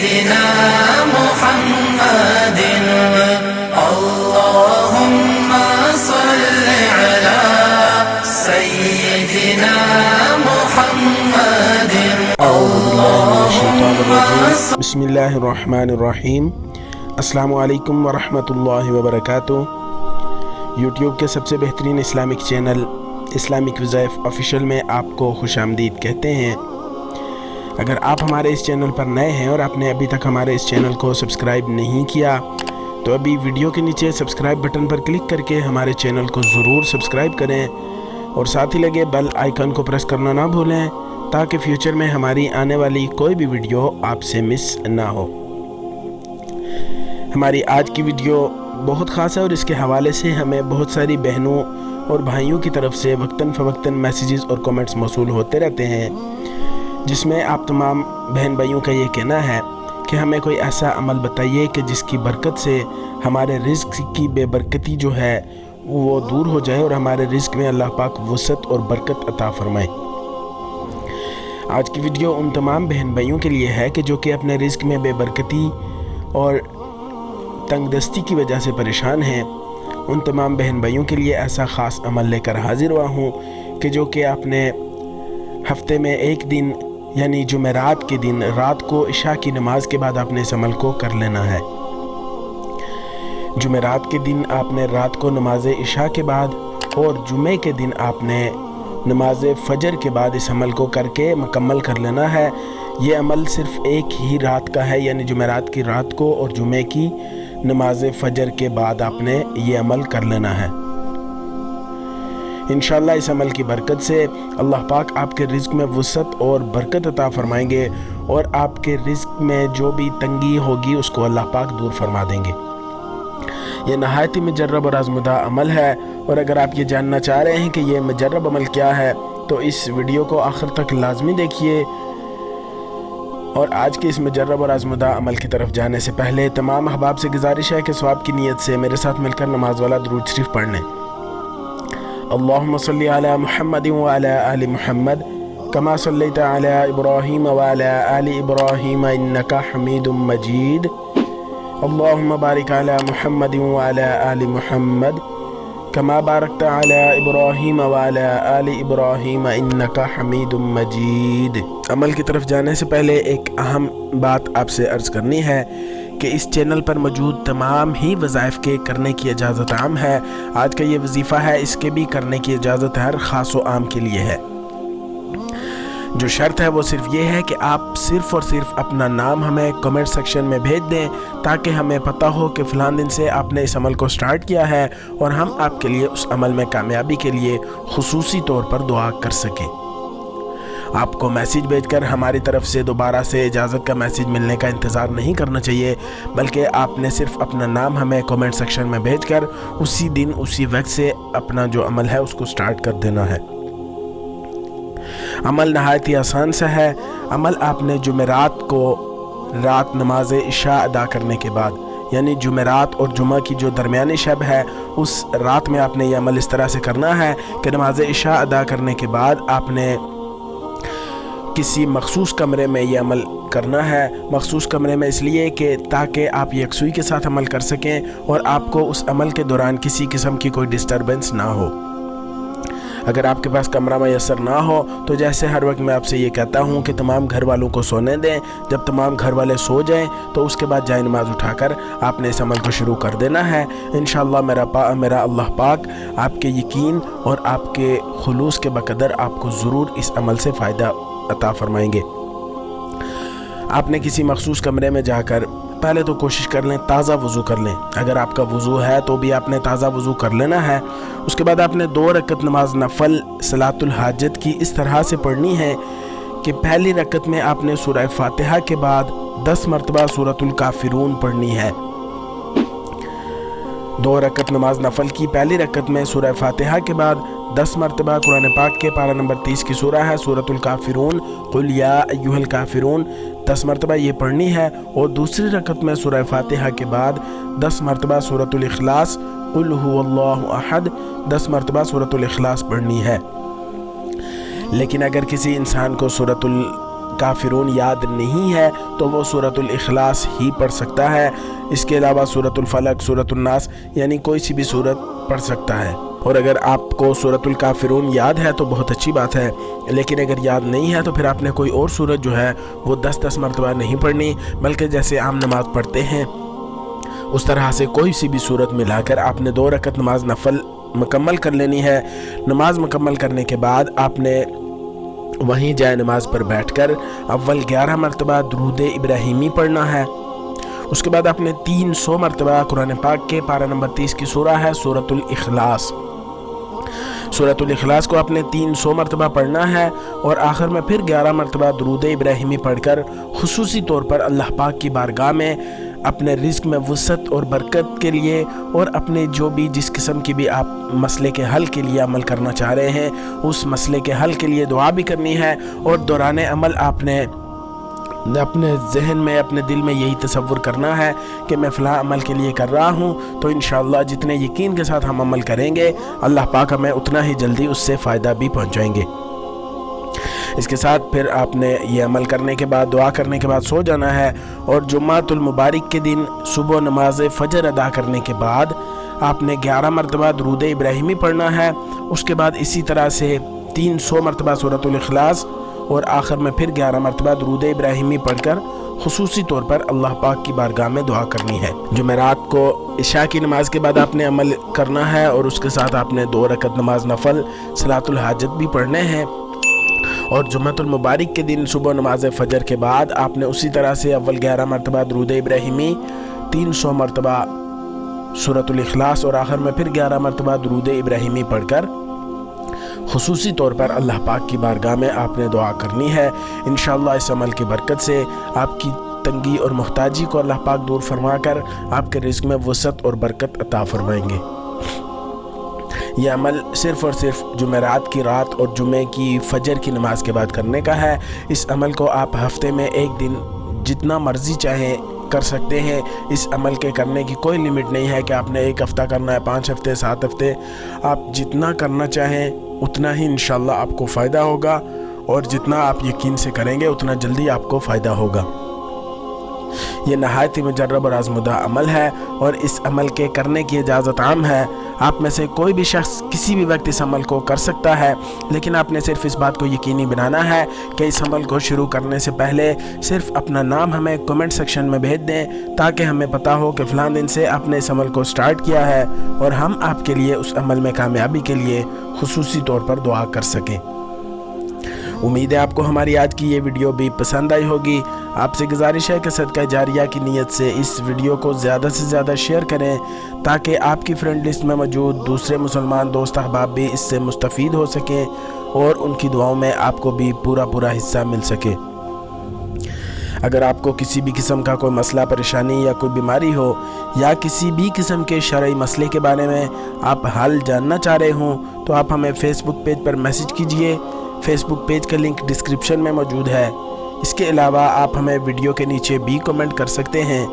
سيدنا محمد اللهم صل على سيدنا محمد بسم اللہ الرحمن الرحیم۔ السلام علیکم ورحمۃ اللہ وبرکاتہ۔ یوٹیوب کے سب سے بہترین اسلامک چینل اسلامک وظائف آفیشیل میں آپ کو خوش آمدید کہتے ہیں۔ اگر آپ ہمارے اس چینل پر نئے ہیں اور آپ نے ابھی تک ہمارے اس چینل کو سبسکرائب نہیں کیا تو ابھی ویڈیو کے نیچے سبسکرائب بٹن پر کلک کر کے ہمارے چینل کو ضرور سبسکرائب کریں اور ساتھ ہی لگے بیل آئیکن کو پریس کرنا نہ بھولیں تاکہ فیوچر میں ہماری آنے والی کوئی بھی ویڈیو آپ سے مس نہ ہو۔ ہماری آج کی ویڈیو بہت خاص ہے اور اس کے حوالے سے ہمیں بہت ساری بہنوں اور بھائیوں کی طرف سے وقتاً فوقتاً میسیجز اور کومنٹس موصول ہوتے رہتے ہیں، جس میں آپ تمام بہن بھائیوں کا یہ کہنا ہے کہ ہمیں کوئی ایسا عمل بتائیے کہ جس کی برکت سے ہمارے رزق کی بے برکتی جو ہے وہ دور ہو جائے اور ہمارے رزق میں اللہ پاک وسعت اور برکت عطا فرمائے۔ آج کی ویڈیو ان تمام بہن بھائیوں کے لیے ہے کہ جو کہ اپنے رزق میں بے برکتی اور تنگ دستی کی وجہ سے پریشان ہیں۔ ان تمام بہن بھائیوں کے لیے ایسا خاص عمل لے کر حاضر ہوا ہوں کہ جو کہ آپ نے ہفتے میں ایک دن یعنی جمعرات کے دن رات کو عشاء کی نماز کے بعد آپ نے اس عمل کو کر لینا ہے۔ جمعرات کے دن آپ نے رات کو نماز عشاء کے بعد اور جمعے کے دن آپ نے نماز فجر کے بعد اس عمل کو کر کے مکمل کر لینا ہے۔ یہ عمل صرف ایک ہی رات کا ہے، یعنی جمعرات کی رات کو اور جمعے کی نماز فجر کے بعد آپ نے یہ عمل کر لینا ہے۔ انشاءاللہ اس عمل کی برکت سے اللہ پاک آپ کے رزق میں وسعت اور برکت عطا فرمائیں گے اور آپ کے رزق میں جو بھی تنگی ہوگی اس کو اللہ پاک دور فرما دیں گے۔ یہ نہایت ہی مجرب اور آزمودہ عمل ہے، اور اگر آپ یہ جاننا چاہ رہے ہیں کہ یہ مجرب عمل کیا ہے تو اس ویڈیو کو آخر تک لازمی دیکھیے۔ اور آج کے اس مجرب اور آزمودہ عمل کی طرف جانے سے پہلے تمام احباب سے گزارش ہے کہ ثواب کی نیت سے میرے ساتھ مل کر نماز والا درود شریف پڑھ لیں۔ اللہم صلی علی محمد وعلی آل محمد کما صلیت علی ابراہیم وعلی آل ابراہیم انکا حمید مجید۔ اللہم بارک علی محمد وعلی آل محمد کما بارکت علی ابراہیم وعلی آل ابراہیم انکا حمید مجید۔ عمل کی طرف جانے سے پہلے ایک اہم بات آپ سے عرض کرنی ہے کہ اس چینل پر موجود تمام ہی وظائف کے کرنے کی اجازت عام ہے۔ آج کا یہ وظیفہ ہے، اس کے بھی کرنے کی اجازت ہر خاص و عام کے لیے ہے۔ جو شرط ہے وہ صرف یہ ہے کہ آپ صرف اور صرف اپنا نام ہمیں کمنٹ سیکشن میں بھیج دیں تاکہ ہمیں پتہ ہو کہ فلاں دن سے آپ نے اس عمل کو سٹارٹ کیا ہے اور ہم آپ کے لیے اس عمل میں کامیابی کے لیے خصوصی طور پر دعا کر سکیں۔ آپ کو میسیج بھیج کر ہماری طرف سے دوبارہ سے اجازت کا میسیج ملنے کا انتظار نہیں کرنا چاہیے، بلکہ آپ نے صرف اپنا نام ہمیں کمنٹ سیکشن میں بھیج کر اسی دن اسی وقت سے اپنا جو عمل ہے اس کو سٹارٹ کر دینا ہے۔ عمل نہایت ہی آسان سا ہے۔ عمل آپ نے جمعرات کو رات نماز عشاء ادا کرنے کے بعد، یعنی جمعرات اور جمعہ کی جو درمیانی شب ہے اس رات میں آپ نے یہ عمل اس طرح سے کرنا ہے کہ نماز عشاء ادا کرنے کے بعد آپ نے کسی مخصوص کمرے میں یہ عمل کرنا ہے۔ مخصوص کمرے میں اس لیے کہ تاکہ آپ یکسوئی کے ساتھ عمل کر سکیں اور آپ کو اس عمل کے دوران کسی قسم کی کوئی ڈسٹربنس نہ ہو۔ اگر آپ کے پاس کمرہ میسر نہ ہو تو جیسے ہر وقت میں آپ سے یہ کہتا ہوں کہ تمام گھر والوں کو سونے دیں۔ جب تمام گھر والے سو جائیں تو اس کے بعد جائے نماز اٹھا کر آپ نے اس عمل کو شروع کر دینا ہے۔ انشاءاللہ میرا اللہ پاک آپ کے یقین اور آپ کے خلوص کے بقدر آپ کو ضرور اس عمل سے فائدہ عطا فرمائیں گے۔ آپ نے کسی مخصوص کمرے میں جا کر پہلے تو کوشش کر لیں تازہ وضو کر لیں۔ اگر آپ کا وضو ہے تو بھی آپ نے تازہ وضو کر لینا ہے۔ اس کے بعد آپ نے 2 رکعت نماز نفل صلاۃ الحاجت کی اس طرح سے پڑھنی ہے کہ پہلی رکعت میں آپ نے سورہ فاتحہ کے بعد 10 مرتبہ سورۃ الکافرون پڑھنی ہے۔ 2 رکعت نماز نفل کی پہلی رکعت میں سورہ فاتحہ کے بعد 10 مرتبہ قرآن پاک کے پارہ نمبر 30 کی سورہ ہے سورۃ الکافرون، قل یا ایھا الکافرون، 10 مرتبہ یہ پڑھنی ہے، اور دوسری رکعت میں سورہ فاتحہ کے بعد 10 مرتبہ سورۃ الاخلاص، قل هو اللہ احد، 10 مرتبہ سورۃ الاخلاص پڑھنی ہے۔ لیکن اگر کسی انسان کو سورۃ काफिरून याद नहीं है तो वो सूरतुल इखलास ही पढ़ सकता है। इसके अलावा सूरतुल फलक, सूरतुल नास यानी कोई सी भी सूरत पढ़ सकता है। और अगर आपको सूरतुल काफिरून याद है तो बहुत अच्छी बात है, लेकिन अगर याद नहीं है तो फिर आपने कोई और सूरत जो है वो 10-10 मरतबा नहीं पढ़नी, बल्कि जैसे आम नमाज पढ़ते हैं उस तरह से कोई सी भी सूरत मिलाकर आपने 2 रकत नमाज नफल मुकम्मल कर लेनी है। नमाज मुकम्मल करने के बाद आपने वहीं जाए नमाज पर बैठकर अव्वल 11 मरतबा दुरूद इब्राहिमी पढ़ना है। उसके बाद आपने 300 मरतबा कुरान पाक के पारा नंबर 30 की सूरह है सूरतुल इखलास, सूरतुल इखलास को आपने 300 मरतबा पढ़ना है और आखिर में फिर 11 मरतबा दुरूद इब्राहिमी पढ़कर खुसूसी तौर पर अल्लाह पाक की बारगाह में अपने रिज़्क में वसअत और बरकत के लिए और अपने जो भी जिस किस्म की भी आप मसले के हल के लिए अमल करना चाह रहे हैं उस मसले के हल के लिए दुआ भी करनी है। और दौरान अमल आपने अपने जहन में, अपने दिल में यही तसव्वुर करना है कि मैं फ़लाँ अमल के लिए कर रहा हूँ, तो इंशाअल्लाह जितने यकीन के साथ हम अमल करेंगे अल्लाह पाक हमें उतना ही जल्दी उससे फ़ायदा भी पहुँचाएंगे। इसके साथ फिर आपने ये अमल करने के बाद, दुआ करने के बाद सो जाना है। और जुम्मातुल मुबारक के दिन सुबह नमाज फ़जर अदा करने के बाद आपने 11 मरतबा दुरूद इब्राहिमी पढ़ना है। उसके बाद इसी तरह से 300 मरतबा सूरतुल इखलास और आखिर में फिर 11 मरतबा दुरूद इब्राहिमी पढ़कर खुसूसी तौर पर अल्लाह पाक की बारगाह में दुआ करनी है। जुमेरात को इशा की नमाज के बाद आपने अमल करना है और उसके साथ आपने 2 रकत नमाज नफल सलातुल हाजत भी पढ़ने हैं। और जुम्मतुल मुबारक के दिन सुबह नमाज फ़जर के बाद आपने उसी तरह से अव्वल 11 मरतबा दुरूद इब्राहिमी, 300 मरतबा सूरतुल इखलास और आखिर में फिर 11 मरतबा दुरूद इब्राहिमी पढ़कर खुसूसी तौर पर अल्लाह पाक की बारगाह में आपने दुआ करनी है। इंशाअल्लाह इस अमल की बरकत से आपकी तंगी और मोहताजी को अल्लाह पाक दूर फरमाकर आपके रिज़्क में वसअत और बरकत अता फरमाएंगे। यह अमल सिर्फ़ और सिर्फ जुमेरात की रात और जुमे की फ़जर की नमाज के बाद करने का है। इस अमल को आप हफ्ते में एक दिन जितना मर्ज़ी चाहें कर सकते हैं। इस अमल के करने की कोई लिमिट नहीं है कि आपने 1 हफ़्ता करना है, 5 हफ़्ते, 7 हफ़्ते, आप जितना करना चाहें उतना ही इंशाअल्लाह आपको फ़ायदा होगा। और जितना आप यकीन से करेंगे उतना जल्दी आपको फ़ायदा होगा। ये नहायत ही मुजर्रब और आज़मुदा अमल है और इस अमल के करने की इजाज़त आम है। आप में से कोई भी शख्स किसी भी वक्त इस अमल को कर सकता है, लेकिन आपने सिर्फ इस बात को यकीनी बनाना है कि इस अमल को शुरू करने से पहले सिर्फ अपना नाम हमें कमेंट सेक्शन में भेज दें, ताकि हमें पता हो कि फ़लाँ दिन से आपने इस अमल को स्टार्ट किया है और हम आपके लिए उस अमल में कामयाबी के लिए खुसूसी तौर पर दुआ कर सकें। उम्मीद है आपको हमारी आज की ये वीडियो भी पसंद आई होगी। आपसे गुजारिश है कि सदका जारिया की नीयत से इस वीडियो को ज़्यादा से ज़्यादा शेयर करें, ताकि आपकी फ्रेंड लिस्ट में मौजूद दूसरे मुसलमान दोस्त अहबाब भी इससे मुस्तफ़ीद हो सकें और उनकी दुआओं में आपको भी पूरा हिस्सा मिल सके। अगर आपको किसी भी किस्म का कोई मसला, परेशानी या कोई बीमारी हो या किसी भी किस्म के शरई मसले के बारे में आप हल जानना चाह रहे हों, तो आप हमें फ़ेसबुक पेज पर मैसेज कीजिए। फेसबुक पेज का लिंक डिस्क्रिप्शन में मौजूद है। इसके अलावा आप हमें वीडियो के नीचे भी कमेंट कर सकते हैं।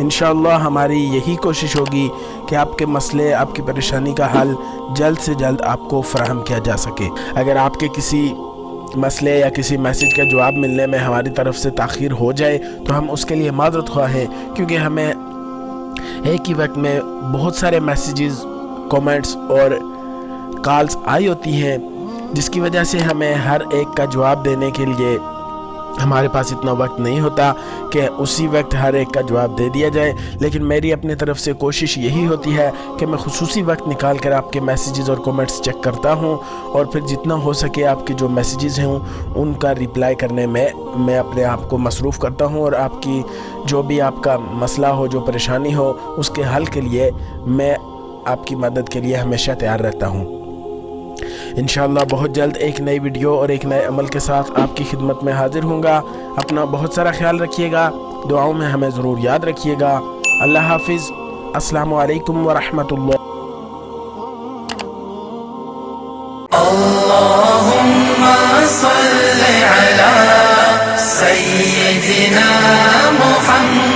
इंशाअल्लाह हमारी यही कोशिश होगी कि आपके मसले, आपकी परेशानी का हल जल्द से जल्द आपको फराहम किया जा सके। अगर आपके किसी मसले या किसी मैसेज का जवाब मिलने में हमारी तरफ से ताख़ीर हो जाए तो हम उसके लिए माज़रत ख्वाह हैं, क्योंकि हमें एक ही वक्त में बहुत सारे मैसेजेस, कमेंट्स और कॉल्स आई होती हैं, जिसकी वजह से हमें हर एक का जवाब देने के लिए हमारे पास इतना वक्त नहीं होता कि उसी वक्त हर एक का जवाब दे दिया जाए। लेकिन मेरी अपनी तरफ से कोशिश यही होती है कि मैं खुसूसी वक्त निकाल कर आपके मैसेजेस और कमेंट्स चेक करता हूं और फिर जितना हो सके आपके जो मैसेजेस हैं उनका रिप्लाई करने में मैं अपने आप को मसरूफ़ करता हूं और आपकी जो भी आपका मसला हो, जो परेशानी हो, उसके हल के लिए मैं आपकी मदद के लिए हमेशा तैयार रहता हूँ। इंशाअल्लाह बहुत जल्द एक नई वीडियो और एक नए अमल के साथ आपकी खिदमत में हाजिर होऊंगा। अपना बहुत सारा ख्याल रखिएगा, दुआओं में हमें ज़रूर याद रखिएगा। अल्लाह हाफिज़। अस्सलामु अलैकुम व रहमतुल्लाह। अल्लाहुम्मा सल्लि अला सय्यिदिना मुहम्मद।